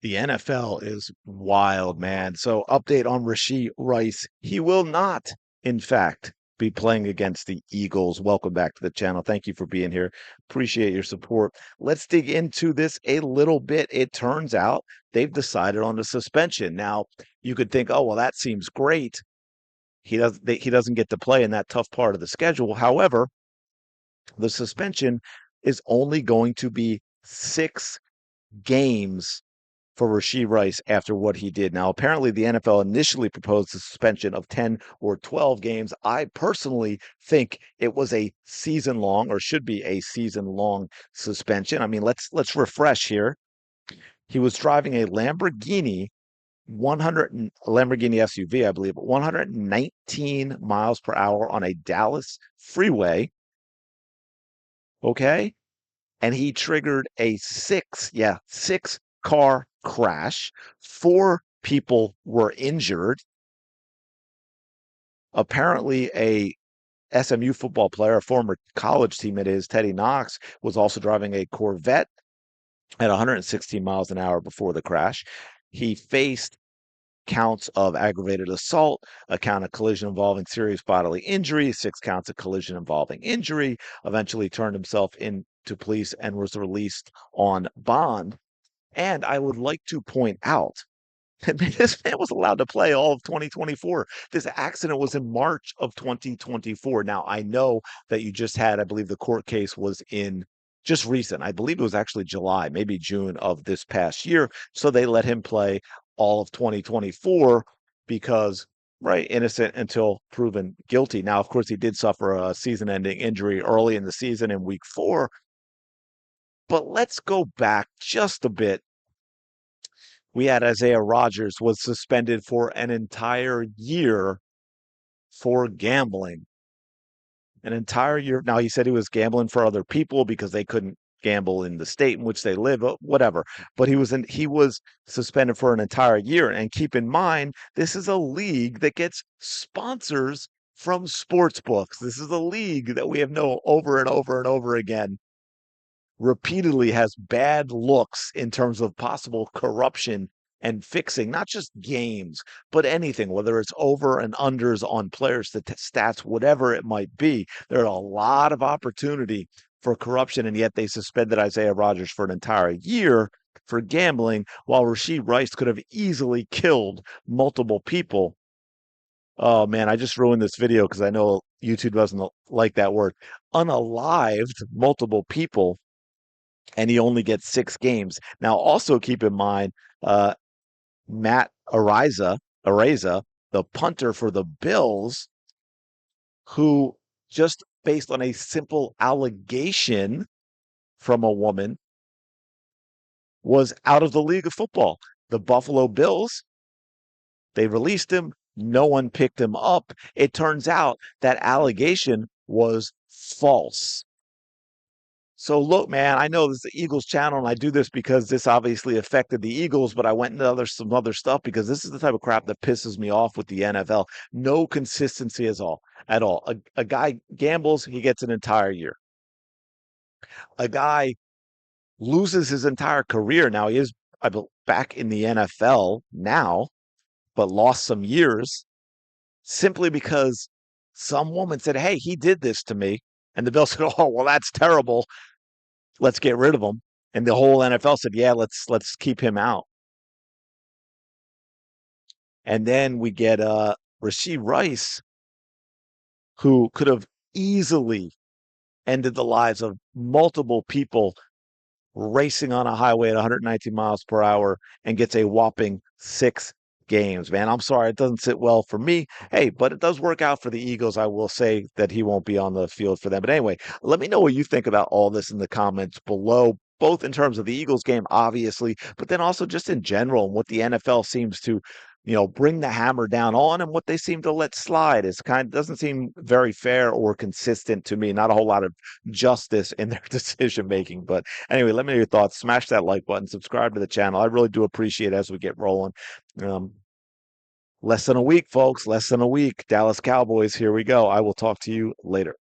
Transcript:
The NFL is wild, man. So, update on Rashee Rice. He will not, in fact, be playing against the Eagles. Welcome back to the channel. Thank you for being here. Appreciate your support. Let's dig into this a little bit. It turns out they've decided on a suspension. Now, you could think, oh, well, that seems great. He doesn't get to play in that tough part of the schedule. However, the suspension is only going to be 6 games for Rashee Rice after what he did. Now, apparently, the NFL initially proposed a suspension of 10 or 12 games. I personally think it was a season long, or should be a season long suspension. I mean, let's refresh here. He was driving a Lamborghini 100 Lamborghini SUV, I believe, 119 miles per hour on a Dallas freeway. Okay, and he triggered a six car crash. 4 people were injured. Apparently, a SMU football player, a former college teammate of his, Teddy Knox, was also driving a Corvette at 116 miles an hour before the crash. He faced counts of aggravated assault, a count of collision involving serious bodily injury, 6 counts of collision involving injury, eventually turned himself into police and was released on bond. And I would like to point out that this man was allowed to play all of 2024. This accident was in March of 2024. Now, I know that you just had, I believe the court case was in just recent. I believe it was actually July, maybe June of this past year. So they let him play all of 2024 because, right, innocent until proven guilty. Now, of course, he did suffer a season ending injury early in the season in week 4. But let's go back just a bit. We had Isaiah Rodgers was suspended for an entire year for gambling. An entire year. Now he said he was gambling for other people because they couldn't gamble in the state in which they live, whatever. But he was suspended for an entire year. And keep in mind, this is a league that gets sponsors from sports books. This is a league that we have known over and over and over again repeatedly has bad looks in terms of possible corruption and fixing not just games, but anything, whether it's over and unders on players, stats, whatever it might be. There are a lot of opportunity for corruption, and yet they suspended Isaiah Rodgers for an entire year for gambling, while Rashee Rice could have easily killed multiple people. Oh man, I just ruined this video because I know YouTube doesn't like that word. Unalived multiple people, and he only gets 6 games. Now, also keep in mind, uh, Matt Araiza, the punter for the Bills, who just based on a simple allegation from a woman was out of the league of football. The Buffalo Bills, they released him. No one picked him up. It turns out that allegation was false. So look, man, I know this is the Eagles channel, and I do this because this obviously affected the Eagles, but I went into some other stuff because this is the type of crap that pisses me off with the NFL. No consistency at all. A guy gambles, he gets an entire year. A guy loses his entire career. Now he is back in the NFL now, but lost some years simply because some woman said, "Hey, he did this to me." And the Bills said, "Oh, well, that's terrible. Let's get rid of him." And the whole NFL said, "Yeah, let's keep him out." And then we get Rashee Rice, who could have easily ended the lives of multiple people racing on a highway at 119 miles per hour, and gets a whopping 6 games. Man, I'm sorry, it doesn't sit well for me. Hey, but it does work out for the Eagles. I will say that he won't be on the field for them. But anyway, let me know what you think about all this in the comments below, both in terms of the Eagles game, obviously, but then also just in general and what the NFL seems to, bring the hammer down on, and what they seem to let slide is doesn't seem very fair or consistent to me. Not a whole lot of justice in their decision making. But anyway, let me know your thoughts. Smash that like button, subscribe to the channel. I really do appreciate it as we get rolling. Um, Less than a week, folks. Less than a week. Dallas Cowboys. Here we go. I will talk to you later.